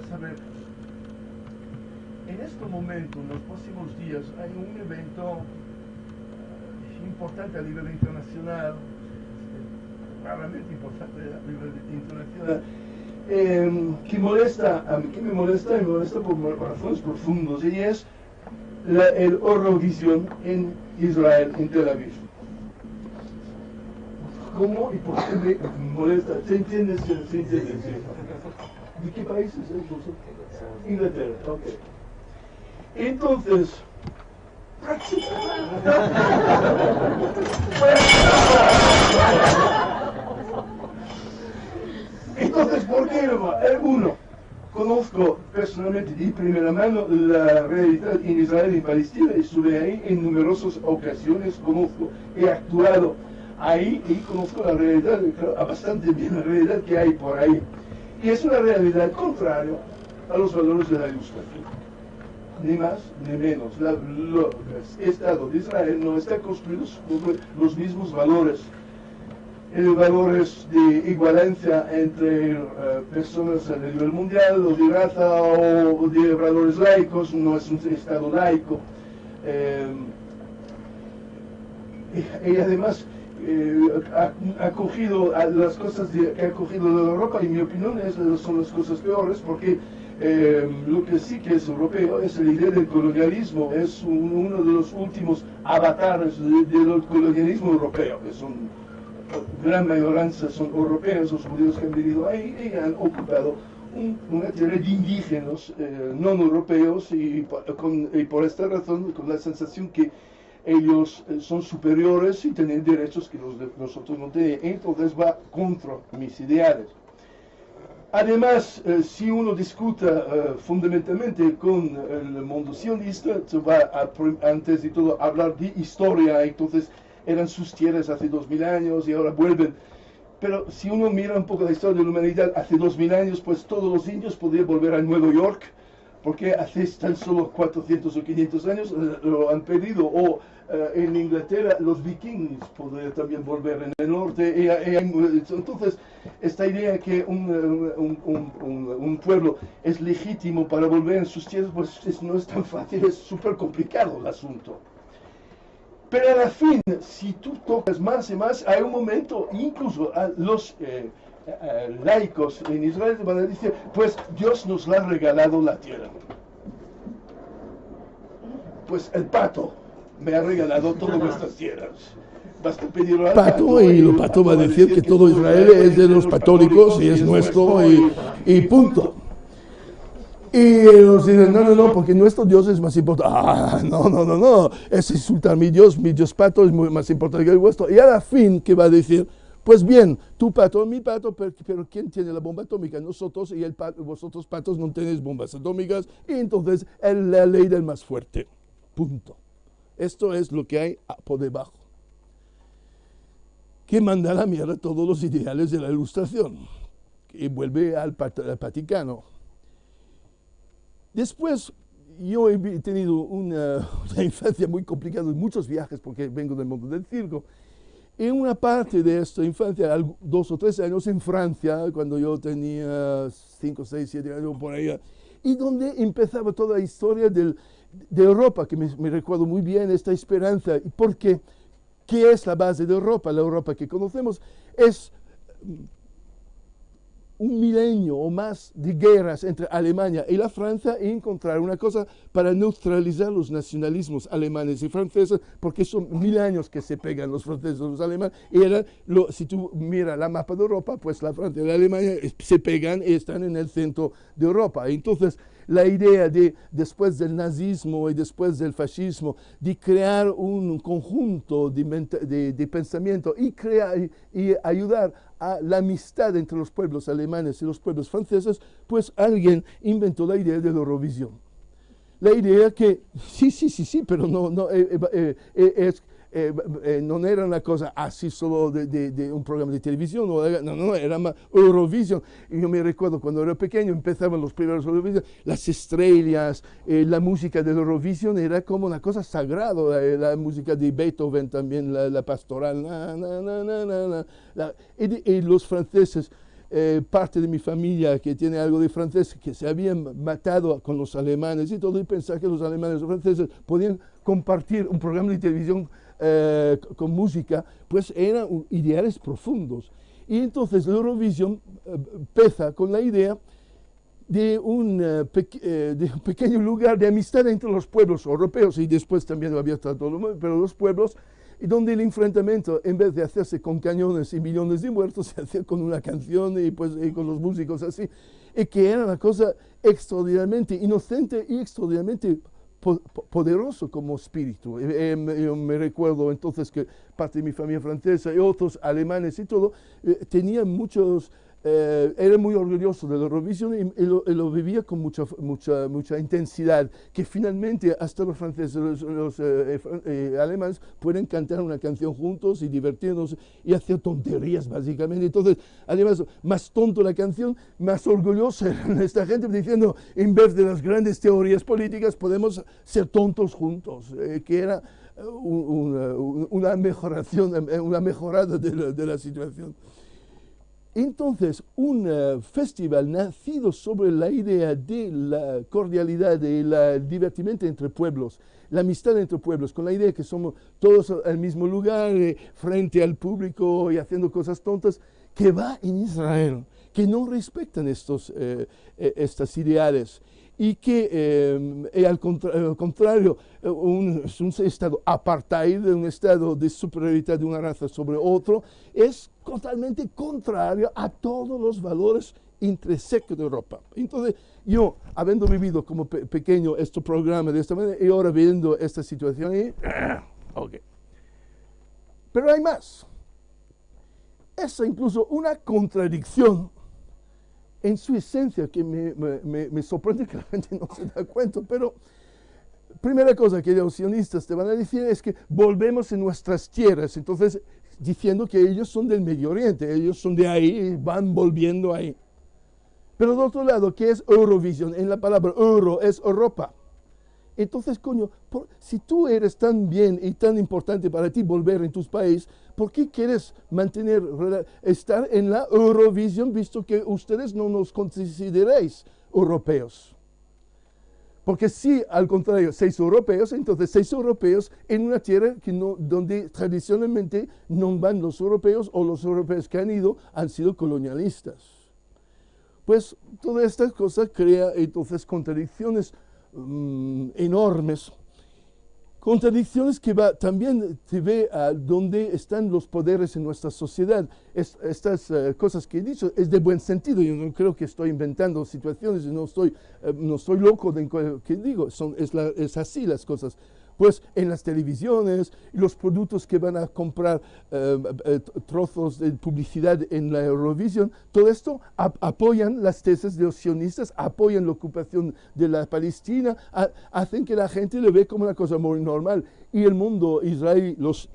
saber, en este momento, en los próximos días, hay un evento importante a nivel internacional, realmente importante a nivel internacional, que me molesta por razones profundas, y es el Eurovisión en Israel, en Tel Aviv. ¿Cómo y por qué me molesta? ¿Se entiende? ¿Se entiende? ¿De qué país es eso? Inglaterra, ok. Entonces, ¿por qué no? Uno, conozco personalmente de primera mano la realidad en Israel y en Palestina, estuve ahí en numerosas ocasiones, he actuado ahí y conozco la realidad, bastante bien la realidad que hay por ahí. Y es una realidad contraria a los valores de la ilustración. Ni más ni menos. El Estado de Israel no está construido sobre los mismos valores. Valores de igualancia entre personas a nivel mundial, o de raza, o de valores laicos, no es un Estado laico. Y además ha cogido las cosas que ha cogido de Europa, y en mi opinión son las cosas peores, porque lo que sí que es europeo es la idea del colonialismo, es uno de los últimos avatares del colonialismo europeo, que son gran mayoría son europeos, los judíos que han vivido ahí y han ocupado una tierra de indígenas no europeos, y por esta razón con la sensación que ellos son superiores y tienen derechos que nosotros no tenemos. Entonces va contra mis ideales. Además, si uno discuta fundamentalmente con el mundo sionista, se va antes de todo a hablar de historia. Entonces eran sus tierras hace 2000 años y ahora vuelven. Pero si uno mira un poco la historia de la humanidad, hace 2000 años, pues todos los indios podrían volver a Nueva York, porque hace tan solo 400 o 500 años lo han pedido. O en Inglaterra los vikingos podrían también volver en el norte. Entonces, esta idea que un pueblo es legítimo para volver en sus tierras, pues no es tan fácil, es súper complicado el asunto. Pero a la fin, si tú tocas más y más, hay un momento, incluso a los laicos en Israel van a decir, pues Dios nos ha regalado la tierra. Pues el pato me ha regalado todas nuestras tierras. Basta pedirlo al pato, y el pato va a decir que todo Israel es de los católicos y es nuestro y punto. Y nos dicen, no, porque nuestro Dios es más importante. No, es insultar a mi Dios pato es más importante que el vuestro. Y a la fin, ¿qué va a decir? Pues bien, tu pato, mi pato, pero ¿quién tiene la bomba atómica? Nosotros, y vosotros patos no tenéis bombas atómicas, y entonces es la ley del más fuerte. Punto. Esto es lo que hay por debajo, que manda a la mierda todos los ideales de la Ilustración, y vuelve al Vaticano. Después, yo he tenido una infancia muy complicada, muchos viajes, porque vengo del mundo del circo. En una parte de esta infancia, 2 o 3 años en Francia, cuando yo tenía 5, 6, 7 años por allá, y donde empezaba toda la historia de Europa, que me recuerdo muy bien esta esperanza. Porque, ¿qué es la base de Europa? La Europa que conocemos es un milenio o más de guerras entre Alemania y la Francia, y encontrar una cosa para neutralizar los nacionalismos alemanes y franceses, porque son 1000 años que se pegan los franceses y los alemanes. Si tú miras la mapa de Europa, pues la Francia y la Alemania se pegan y están en el centro de Europa. Entonces, la idea de, después del nazismo y después del fascismo, de crear un conjunto de pensamiento y ayudar a la amistad entre los pueblos alemanes y los pueblos franceses, pues alguien inventó la idea de la Eurovisión. La idea que, sí, pero no era una cosa así solo de un programa de televisión, no, era más Eurovisión. Y yo me recuerdo cuando era pequeño, empezaban los primeros Eurovisión, las estrellas, la música de Eurovisión era como una cosa sagrada, la música de Beethoven también, la pastoral, y los franceses parte de mi familia que tiene algo de francés, que se habían matado con los alemanes y todo, y pensar que los alemanes y los franceses podían compartir un programa de televisión con música, pues eran ideales profundos. Y entonces la Eurovisión empieza con la idea de un pequeño lugar de amistad entre los pueblos europeos, y después también lo abierto a todo el mundo, pero los pueblos, y donde el enfrentamiento, en vez de hacerse con cañones y millones de muertos, se hacía con una canción y, pues, y con los músicos así, y que era una cosa extraordinariamente inocente y extraordinariamente poderoso como espíritu. Yo me recuerdo entonces que parte de mi familia francesa y otros alemanes y todo, tenían muchos, era muy orgulloso de la Eurovisión y lo vivía con mucha intensidad, que finalmente hasta los franceses, los alemanes pueden cantar una canción juntos y divertirnos y hacer tonterías básicamente. Entonces, además, más tonto la canción, más orgullosa era esta gente diciendo, en vez de las grandes teorías políticas, podemos ser tontos juntos, que era una mejoración, una mejorada de la situación. Entonces, un festival nacido sobre la idea de la cordialidad y el divertimento entre pueblos, la amistad entre pueblos, con la idea que somos todos al mismo lugar, frente al público y haciendo cosas tontas, que va en Israel, que no respetan estos ideales, y que al contrario, es un estado apartheid, un estado de superioridad de una raza sobre otro, es totalmente contrario a todos los valores intrínsecos de Europa. Entonces, yo, habiendo vivido como pequeño este programa de esta manera, y ahora viendo esta situación, ok. Pero hay más. Es incluso una contradicción en su esencia, que me sorprende que la gente no se da cuenta, pero primera cosa que los sionistas te van a decir es que volvemos en nuestras tierras, entonces diciendo que ellos son del Medio Oriente, ellos son de ahí y van volviendo ahí. Pero de otro lado, ¿qué es Eurovisión? En la palabra euro es Europa. Entonces, coño, si tú eres tan bien y tan importante para ti volver en tus países, ¿por qué quieres estar en la Eurovisión, visto que ustedes no nos consideráis europeos? Porque si, al contrario, sois europeos, entonces sois europeos en una tierra donde tradicionalmente no van los europeos, o los europeos que han ido han sido colonialistas. Pues toda esta cosa crea entonces contradicciones enormes, contradicciones que también se ve a dónde están los poderes en nuestra sociedad. Estas cosas que he dicho es de buen sentido, yo no creo que estoy inventando situaciones, no estoy loco de que digo, es así las cosas. Pues en las televisiones, los productos que van a comprar trozos de publicidad en la Eurovisión, todo esto apoyan las tesis de los sionistas, apoyan la ocupación de la Palestina, hacen que la gente lo ve como una cosa muy normal. Y el mundo israelí, los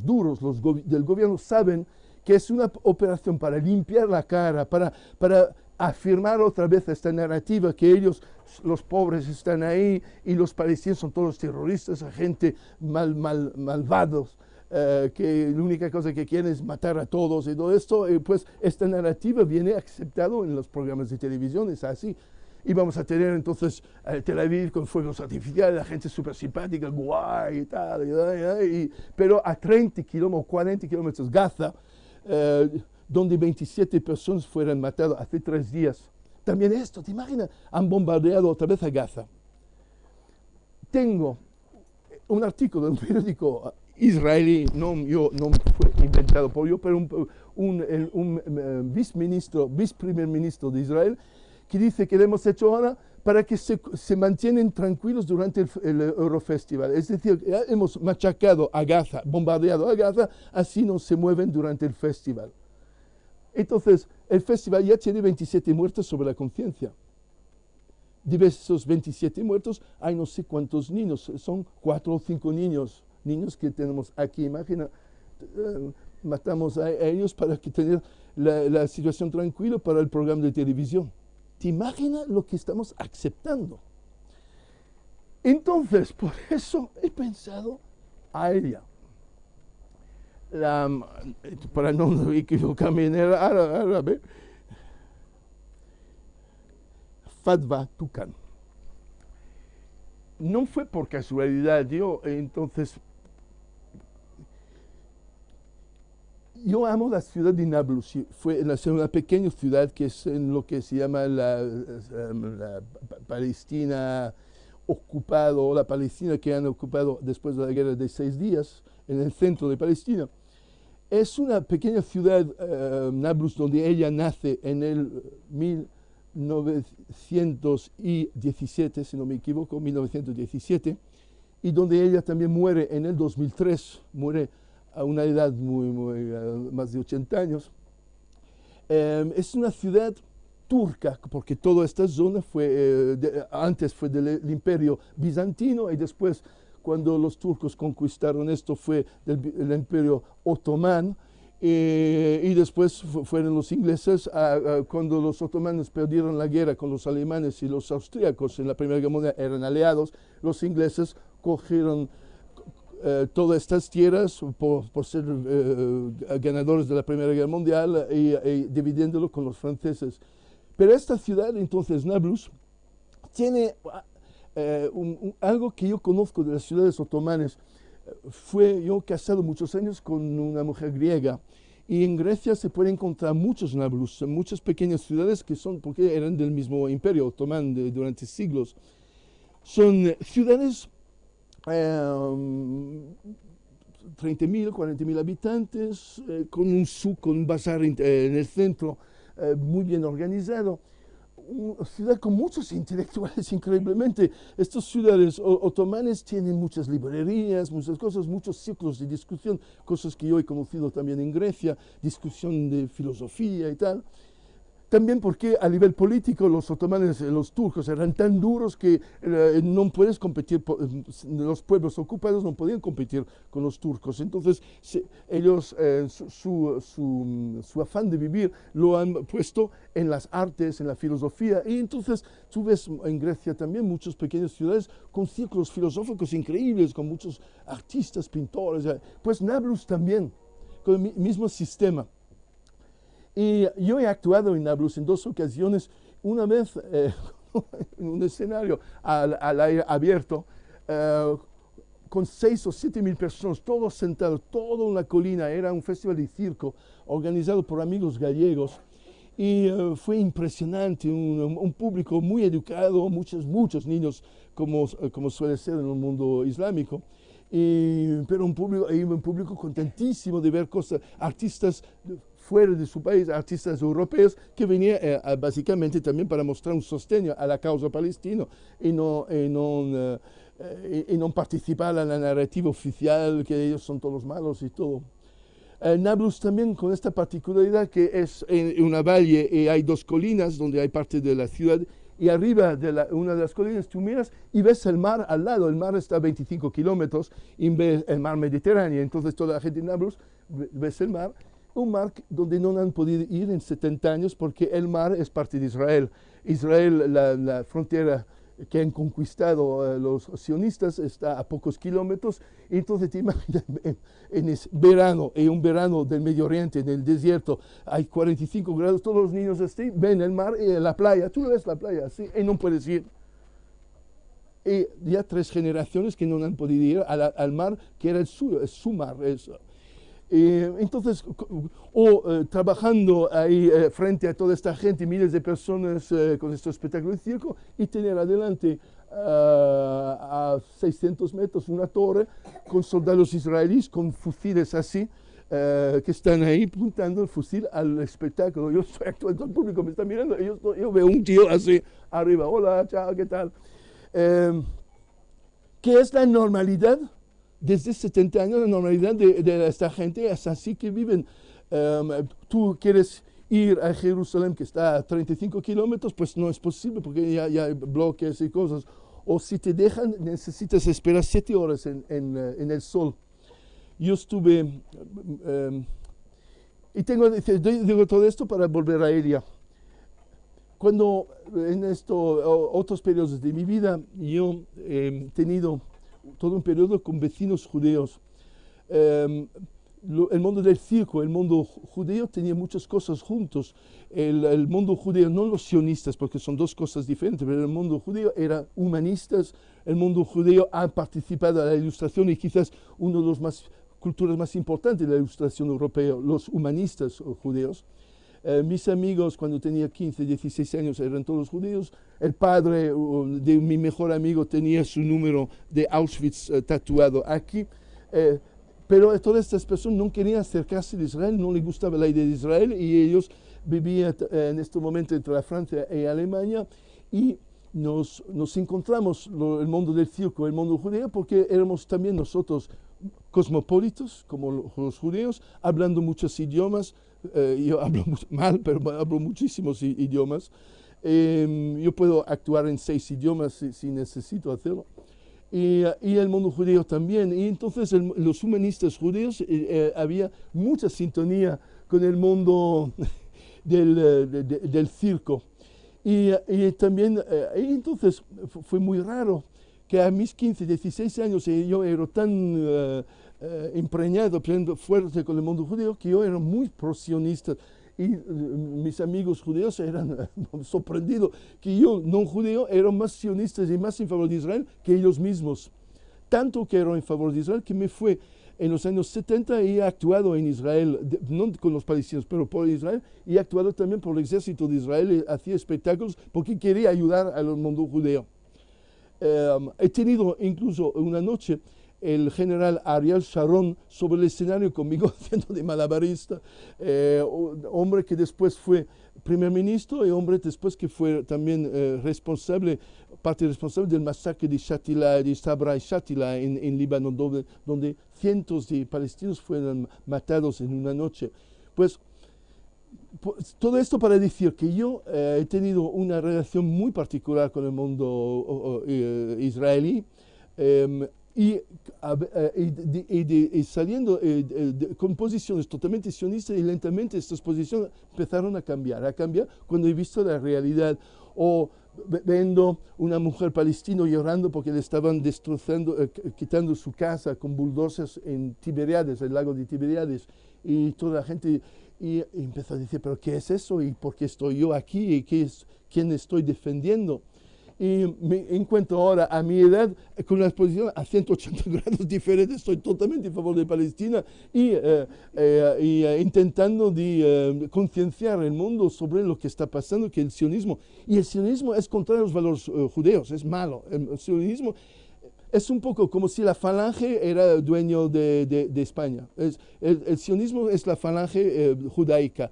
duros del gobierno saben que es una operación para limpiar la cara, para afirmar otra vez esta narrativa que ellos, los pobres, están ahí y los palestinos son todos terroristas, gente malvados, que la única cosa que quieren es matar a todos y todo esto. Pues esta narrativa viene aceptado en los programas de televisión, es así. Y vamos a tener entonces Tel Aviv con fuegos artificiales, la gente súper simpática, guay y tal, pero a 30 kilómetros, 40 kilómetros Gaza, donde 27 personas fueron matadas hace 3 días. También esto, ¿te imaginas? Han bombardeado otra vez a Gaza. Tengo un artículo de un periódico israelí, no fue inventado por yo, pero un viceprimer ministro de Israel, que dice que lo hemos hecho ahora para que se mantienen tranquilos durante el Eurofestival. Es decir, hemos machacado a Gaza, bombardeado a Gaza, así no se mueven durante el festival. Entonces, el festival ya tiene 27 muertos sobre la conciencia. De esos 27 muertos, hay no sé cuántos niños, son 4 o 5 niños que tenemos aquí. Imagina, matamos a ellos para que tener la situación tranquila para el programa de televisión. ¿Te imaginas lo que estamos aceptando? Entonces, por eso he pensado a ella. Para no equivocarme en el árabe, Fatva Tucán. No fue por casualidad, yo amo la ciudad de Nablus, fue una pequeña ciudad que es en lo que se llama la Palestina ocupado, la Palestina que han ocupado después de la guerra de 6 días, en el centro de Palestina. Es una pequeña ciudad, Nablus, donde ella nace en el 1917, si no me equivoco, 1917, y donde ella también muere en el 2003, muere a una edad más de 80 años. Es una ciudad turca, porque toda esta zona fue, antes fue del Imperio Bizantino y después, cuando los turcos conquistaron esto, fue del Imperio Otomán. Y después fueron los ingleses, cuando los otomanos perdieron la guerra con los alemanes y los austríacos en la Primera Guerra Mundial, eran aliados, los ingleses cogieron todas estas tierras por ser ganadores de la Primera Guerra Mundial y dividiéndolo con los franceses. Pero esta ciudad, entonces, Nablus, tiene algo que yo conozco de las ciudades otomanas. Yo casado muchos años con una mujer griega, y en Grecia se pueden encontrar muchos Nablus, muchas pequeñas ciudades que son, porque eran del mismo imperio otomán durante siglos. Son ciudades 30.000, 40.000 habitantes, con un souk, con un bazar en el centro muy bien organizado. Una ciudad con muchos intelectuales, increíblemente. Estas ciudades otomanas tienen muchas librerías, muchas cosas, muchos círculos de discusión, cosas que yo he conocido también en Grecia, discusión de filosofía y tal. También porque a nivel político los otomanes, los turcos, eran tan duros que no puedes competir, los pueblos ocupados no podían competir con los turcos. Entonces ellos, su afán de vivir lo han puesto en las artes, en la filosofía. Y entonces tú ves en Grecia también muchas pequeñas ciudades con círculos filosóficos increíbles, con muchos artistas, pintores. Pues Nablus también, con el mismo sistema. Y yo he actuado en Nablus en 2 ocasiones, una vez en un escenario al aire abierto, con 6 o 7 mil personas, todos sentados, toda una colina. Era un festival de circo organizado por amigos gallegos, y fue impresionante, un público muy educado, muchos niños, como suele ser en el mundo islámico. Pero un público contentísimo de ver artistas fuera de su país, artistas europeos, que venían básicamente también para mostrar un sostén a la causa palestina y no participar en la narrativa oficial que ellos son todos malos y todo. Nablus también con esta particularidad que es en una valle y hay 2 colinas donde hay parte de la ciudad, y arriba de una de las colinas tú miras y ves el mar al lado. El mar está a 25 kilómetros y ves el mar Mediterráneo. Entonces toda la gente de Nablus ves el mar, un mar donde no han podido ir en 70 años porque el mar es parte de Israel. Israel, la frontera que han conquistado los sionistas, está a pocos kilómetros. Y entonces te imaginas, en verano, en un verano del Medio Oriente, en el desierto, hay 45 grados, todos los niños ven el mar y la playa, tú ves la playa así, y no puedes ir. Y ya 3 generaciones que no han podido ir al mar, que era es su mar. Entonces, trabajando ahí frente a toda esta gente, miles de personas con este espectáculo de circo, y tener adelante a 600 metros una torre con soldados israelíes con fusiles así, que están ahí apuntando el fusil al espectáculo. Yo estoy actuando, el público me está mirando, y yo veo un tío así arriba, hola, chao, ¿qué tal? ¿Qué es la normalidad? Desde 70 años la normalidad de esta gente es así que viven. Tú quieres ir a Jerusalén, que está a 35 kilómetros, pues no es posible porque ya hay bloques y cosas. O si te dejan, necesitas esperar 7 horas en el sol. Yo estuve, y digo todo esto para volver a ella. Cuando en otros periodos de mi vida, yo he tenido todo un periodo con vecinos judíos. el mundo del circo, el mundo judío tenía muchas cosas juntos. El mundo judío, no los sionistas, porque son dos cosas diferentes, pero el mundo judío era humanistas, el mundo judío ha participado en la ilustración y quizás uno de las culturas más importantes de la ilustración europea, los humanistas judíos. Mis amigos, cuando tenía 15, 16 años, eran todos judíos. El padre de mi mejor amigo tenía su número de Auschwitz tatuado aquí. Pero todas estas personas no querían acercarse a Israel, no les gustaba la idea de Israel y ellos vivían en este momento entre la Francia y Alemania y nos encontramos el mundo del circo, el mundo judío, porque éramos también nosotros cosmopolitos, como los judíos, hablando muchos idiomas. Yo hablo mal, pero hablo muchísimos idiomas. Yo puedo actuar en 6 idiomas si necesito hacerlo. Y el mundo judío también. Y entonces los humanistas judíos había mucha sintonía con el mundo del circo. Y también, entonces fue muy raro que a mis 15, 16 años yo era tan impregnado, fuerte con el mundo judío, que yo era muy pro-sionista. Y mis amigos judíos eran sorprendidos que yo, no judío, era más sionistas y más en favor de Israel que ellos mismos. Tanto que era en favor de Israel que me fue en los años 70 y he actuado en Israel, no con los palestinos, pero por Israel, y he actuado también por el ejército de Israel, y hacía espectáculos porque quería ayudar al mundo judío. He tenido incluso una noche el general Ariel Sharon sobre el escenario conmigo haciendo de malabarista, hombre que después fue primer ministro y hombre después que fue también parte responsable del masacre de Shatila, de Sabra y Shatila en Líbano, donde cientos de palestinos fueron matados en una noche. Pues todo esto para decir que yo he tenido una relación muy particular con el mundo israelí, y saliendo con posiciones totalmente sionistas, y lentamente estas posiciones empezaron a cambiar cuando he visto la realidad, o viendo una mujer palestina llorando porque le estaban destrozando, quitando su casa con bulldozers en Tiberíades, el lago de Tiberíades, y toda la gente y empezó a decir, pero ¿qué es eso? ¿Y por qué estoy yo aquí? ¿Y quién estoy defendiendo? Y me encuentro ahora a mi edad con una exposición a 180 grados diferentes. Estoy totalmente en favor de Palestina y intentando concienciar el mundo sobre lo que está pasando, que el sionismo es contrario a los valores judíos, es malo. El sionismo es un poco como si la falange era dueño de España. El sionismo es la falange judaica.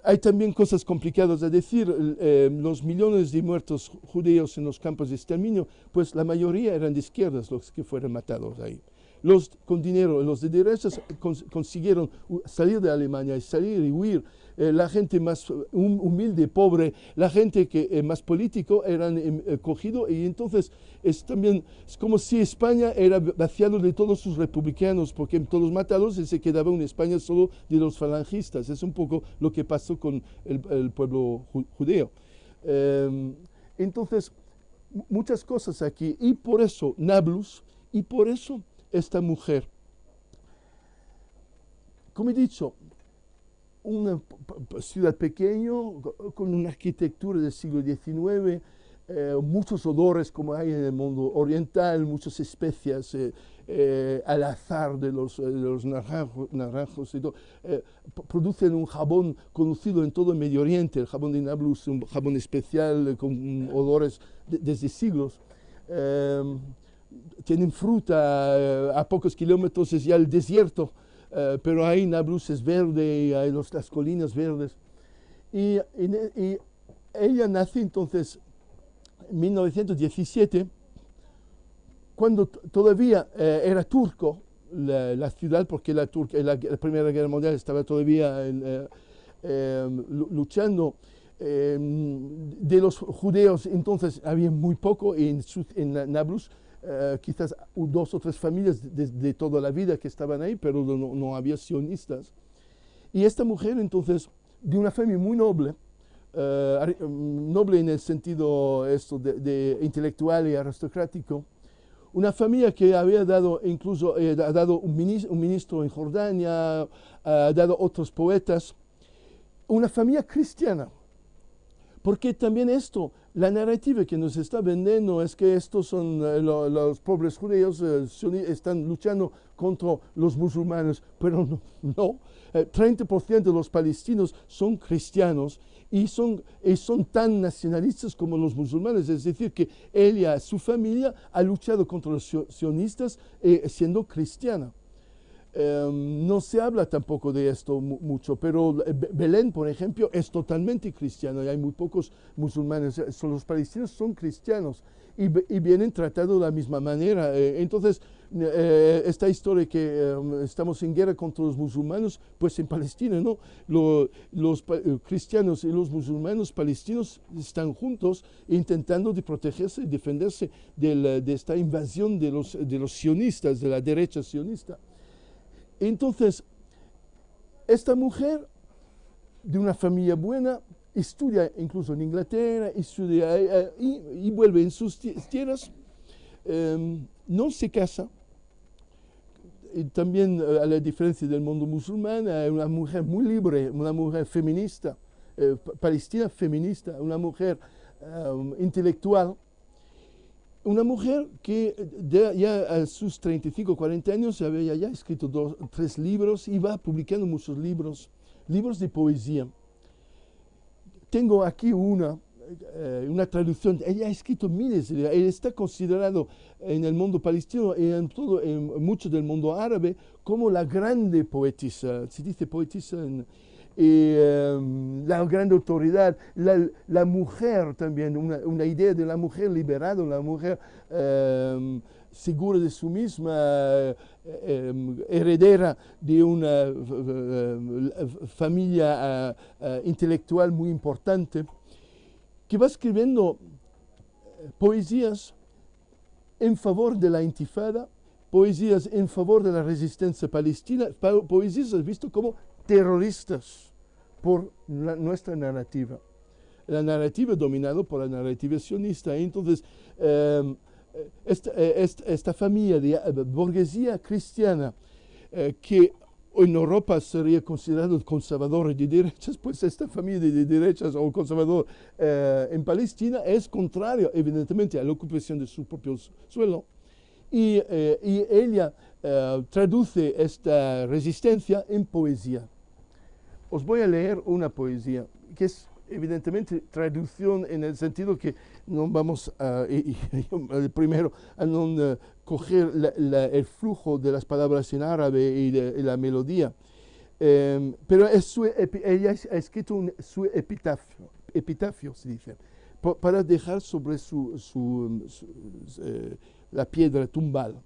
Hay también cosas complicadas a decir. Los millones de muertos judíos en los campos de exterminio, pues la mayoría eran de izquierdas los que fueron matados ahí. Los con dinero, los de derechas consiguieron salir de Alemania y salir y huir. La gente más humilde, pobre, la gente que más político eran cogidos, y entonces es como si España era vaciado de todos sus republicanos, porque todos matados y se quedaba una España solo de los falangistas. Es un poco lo que pasó con el pueblo judío. Entonces, muchas cosas aquí, y por eso Nablus, y por eso esta mujer. Como he dicho, una ciudad pequeña, con una arquitectura del siglo XIX, muchos olores como hay en el mundo oriental, muchas especias al azar de los naranjos y todo. Producen un jabón conocido en todo el Medio Oriente, el jabón de Nablus, un jabón especial con olores desde siglos. Tienen fruta, a pocos kilómetros es ya el desierto, pero ahí Nablus es verde y hay las colinas verdes. Y ella nace entonces en 1917, cuando todavía era turco la ciudad, porque la Primera Guerra Mundial estaba todavía luchando. De los judíos entonces había muy poco, y en Nablus quizás 2 o 3 familias de toda la vida que estaban ahí, pero no había sionistas. Y esta mujer entonces, de una familia muy noble, noble en el sentido de intelectual y aristocrático, Una familia que había dado incluso ha dado un ministro en Jordania, ha dado otros poetas. Una familia cristiana. Porque también esto, la narrativa que nos está vendiendo es que estos son los pobres judíos, están luchando contra los musulmanes, pero no. 30% de los palestinos son cristianos y son tan nacionalistas como los musulmanes, es decir, que ella, su familia, ha luchado contra los sionistas siendo cristiana. No se habla tampoco de esto mucho, pero Belén, por ejemplo, es totalmente cristiano y hay muy pocos musulmanes. Los palestinos son cristianos y vienen tratados de la misma manera. Entonces, esta historia que estamos en guerra contra los musulmanes, pues en Palestina, ¿no? Los cristianos y los musulmanes palestinos están juntos intentando de protegerse y defenderse de esta invasión de los sionistas, de la derecha sionista. Entonces, esta mujer de una familia buena estudia incluso en Inglaterra, estudia y vuelve en sus tierras, no se casa. Y también, a la diferencia del mundo musulmán, es una mujer muy libre, una mujer feminista, palestina feminista, una mujer intelectual. Una mujer que ya a sus 35, 40 años había ya escrito 3 libros y va publicando muchos libros de poesía. Tengo aquí una traducción. Ella ha escrito miles de libros. Ella está considerado en el mundo palestino y en mucho del mundo árabe como la grande poetisa. Se dice poetisa la gran autoridad, la mujer también, una idea de la mujer liberada, la mujer segura de sí misma, heredera de una familia intelectual muy importante, que va escribiendo poesías en favor de la intifada, poesías en favor de la resistencia palestina, poesías visto como terroristas por nuestra narrativa. La narrativa dominada por la narrativa sionista. Entonces, esta familia de burguesía cristiana que en Europa sería considerado conservador de derechas, pues esta familia de derechas o conservador en Palestina es contraria, evidentemente, a la ocupación de su propio suelo. Y ella traduce esta resistencia en poesía. Os voy a leer una poesía, que es evidentemente traducción en el sentido que no vamos primero a no coger el flujo de las palabras en árabe y la melodía. Pero ella ha escrito su epitafio se dice, para dejar sobre la piedra tumbal.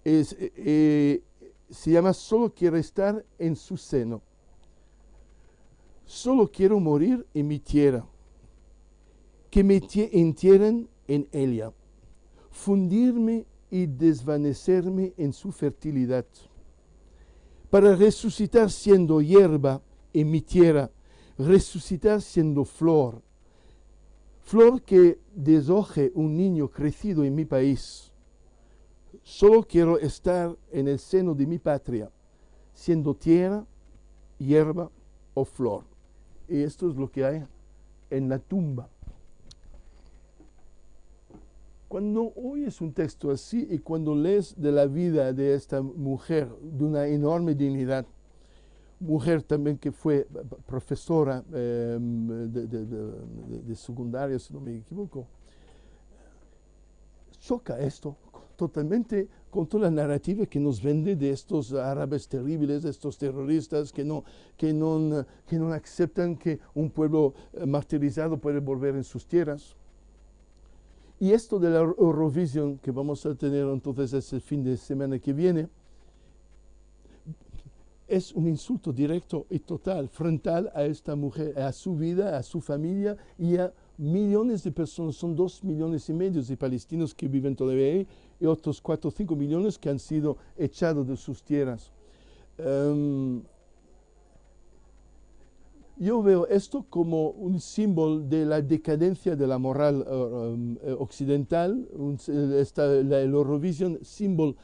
Se llama Solo quiero estar en su seno. Solo quiero morir en mi tierra, que me entierren en ella, fundirme y desvanecerme en su fertilidad, para resucitar siendo hierba en mi tierra, resucitar siendo flor, flor que deshoje un niño crecido en mi país. Solo quiero estar en el seno de mi patria, siendo tierra, hierba o flor. Y esto es lo que hay en la tumba. Cuando oyes un texto así y cuando lees de la vida de esta mujer, de una enorme dignidad, mujer también que fue profesora de secundaria, si no me equivoco, choca esto totalmente contra la narrativa que nos vende de estos árabes terribles, de estos terroristas que no aceptan que un pueblo martirizado puede volver en sus tierras. Y esto de la Eurovisión que vamos a tener entonces ese fin de semana que viene, es un insulto directo y total, frontal a esta mujer, a su vida, a su familia y a millones de personas. Son 2,5 millones de palestinos que viven todavía ahí y otros 4 o 5 millones que han sido echados de sus tierras. yo veo esto como un símbolo de la decadencia de la moral occidental, el Eurovision, símbolo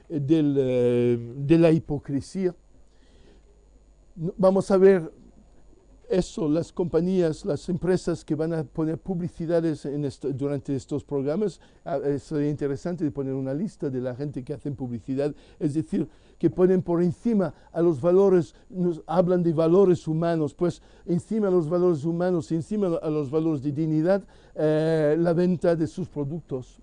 de la hipocresía. Vamos a ver eso, las compañías, las empresas que van a poner publicidades durante estos programas. Sería interesante de poner una lista de la gente que hace publicidad, es decir, que ponen por encima a los valores, nos hablan de valores humanos, pues encima a los valores humanos, encima a los valores de dignidad, la venta de sus productos.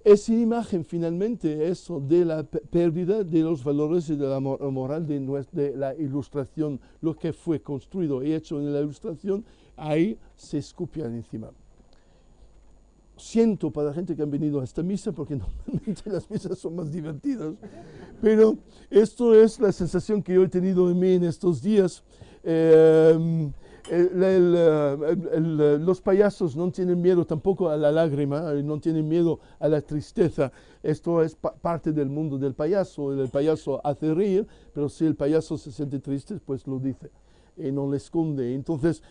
Esa imagen finalmente, eso de la pérdida de los valores y de la moral de la ilustración, lo que fue construido y hecho en la ilustración, ahí se escupían encima. Siento para la gente que han venido a esta misa, porque normalmente las misas son más divertidas, pero esto es la sensación que yo he tenido en mí en estos días. Los payasos no tienen miedo tampoco a la lágrima, no tienen miedo a la tristeza. Esto es parte del mundo del payaso. El payaso hace reír, pero si el payaso se siente triste, pues lo dice y no le esconde. Entonces,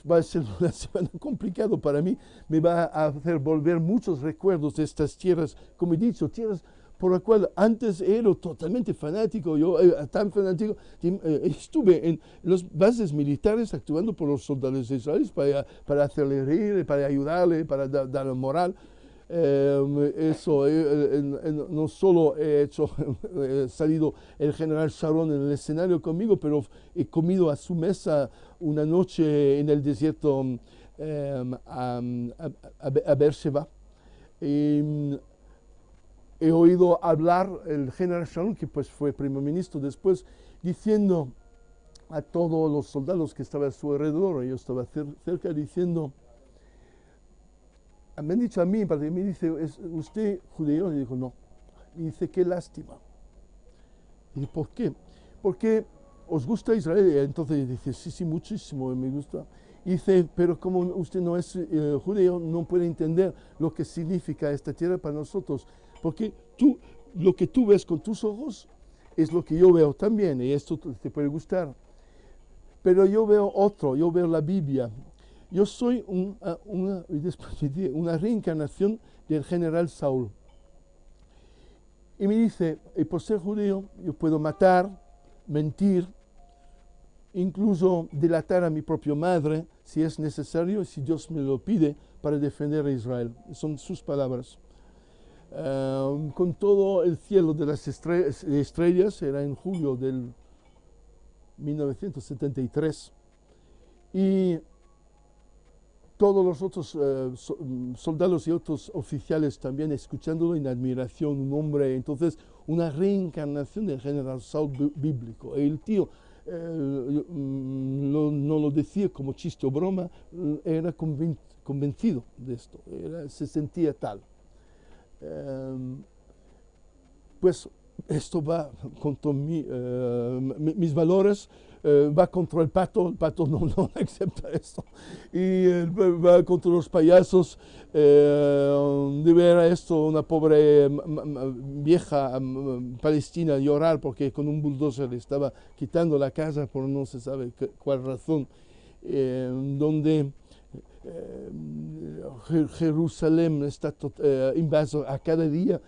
va a ser una semana complicada para mí. Me va a hacer volver muchos recuerdos de estas tierras, como he dicho, tierras por la cual antes era totalmente fanático. Yo tan fanático, estuve en las bases militares actuando por los soldados israelíes para hacerle reír, para ayudarle, para darle moral. No solo he salido el general Sharon en el escenario conmigo, pero he comido a su mesa una noche en el desierto a Beersheba. He oído hablar el general Sharon, que pues fue primer ministro después, diciendo a todos los soldados que estaban a su alrededor, yo estaba cerca, diciendo, me han dicho a mí, me dice, ¿es usted judío? Y digo, no. Y dice, qué lástima. Y ¿por qué? Porque os gusta Israel. Y entonces dice, sí, muchísimo, me gusta. Y dice, pero como usted no es judío, no puede entender lo que significa esta tierra para nosotros. Porque lo que tú ves con tus ojos es lo que yo veo también, y esto te puede gustar. Pero yo veo yo veo la Biblia. Yo soy una reencarnación del general Saúl. Y me dice, y por ser judío, yo puedo matar, mentir, incluso delatar a mi propia madre, si es necesario, si Dios me lo pide, para defender a Israel. Son sus palabras. Con todo el cielo de las estrellas, era en julio del 1973, y todos los otros soldados y otros oficiales también escuchándolo en admiración, un hombre, entonces una reencarnación del general Saúl bíblico. El tío no lo decía como chiste o broma, era convencido de esto, se sentía tal. Pues esto va contra mis valores, va contra el pato no acepta esto, y va contra los payasos, de ver a esto, una pobre vieja palestina llorar porque con un bulldozer le estaba quitando la casa por no se sabe cuál razón, donde Jerusalén está invaso a cada día.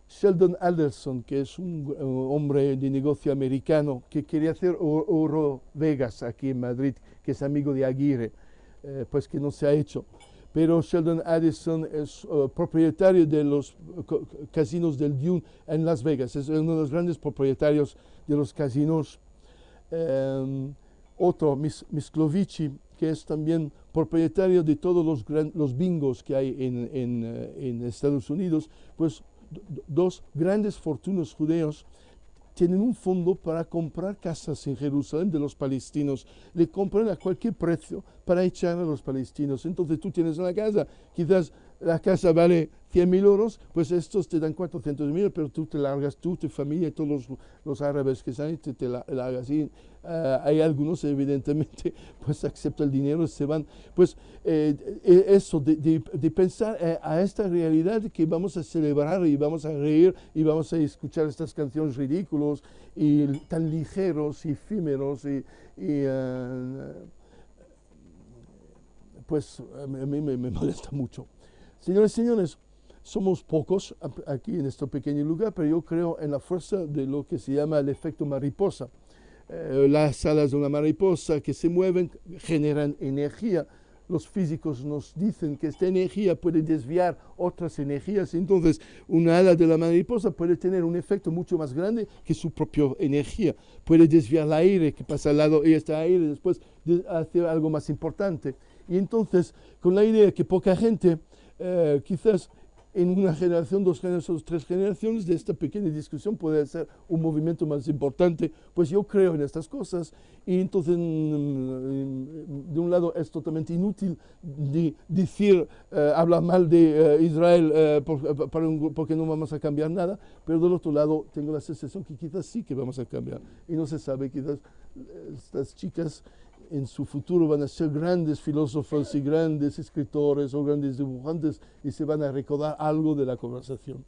Sheldon Adelson, que es un hombre de negocio americano que quería hacer Oro Vegas aquí en Madrid, que es amigo de Aguirre, pues que no se ha hecho. Pero Sheldon Adelson es propietario de los casinos del Dune en Las Vegas, es uno de los grandes propietarios de los casinos. Otro, Misklovici, que es también propietario de todos los bingos que hay en Estados Unidos, pues dos grandes fortunos judíos tienen un fondo para comprar casas en Jerusalén de los palestinos. Le compran a cualquier precio para echar a los palestinos. Entonces tú tienes una casa, quizás la casa vale 100.000 euros, pues estos te dan 400.000, pero tú te largas, tú, tu familia y todos los árabes que están, te largas. Y hay algunos, evidentemente, pues aceptan el dinero, se van. Pues eso, de pensar a esta realidad que vamos a celebrar y vamos a reír y vamos a escuchar estas canciones ridículos y tan ligeros y efímeros pues a mí me molesta mucho. Señores y señores, somos pocos aquí en este pequeño lugar, pero yo creo en la fuerza de lo que se llama el efecto mariposa. Las alas de una mariposa que se mueven generan energía. Los físicos nos dicen que esta energía puede desviar otras energías, entonces una ala de la mariposa puede tener un efecto mucho más grande que su propia energía. Puede desviar el aire que pasa al lado y este aire después hace algo más importante. Y entonces, con la idea que poca gente, quizás en una generación, 2 generaciones, 3 generaciones, de esta pequeña discusión puede ser un movimiento más importante, pues yo creo en estas cosas y entonces de un lado es totalmente inútil decir, hablar mal de Israel porque no vamos a cambiar nada, pero del otro lado tengo la sensación que quizás sí que vamos a cambiar y no se sabe, quizás estas chicas en su futuro van a ser grandes filósofos y grandes escritores o grandes dibujantes y se van a recordar algo de la conversación.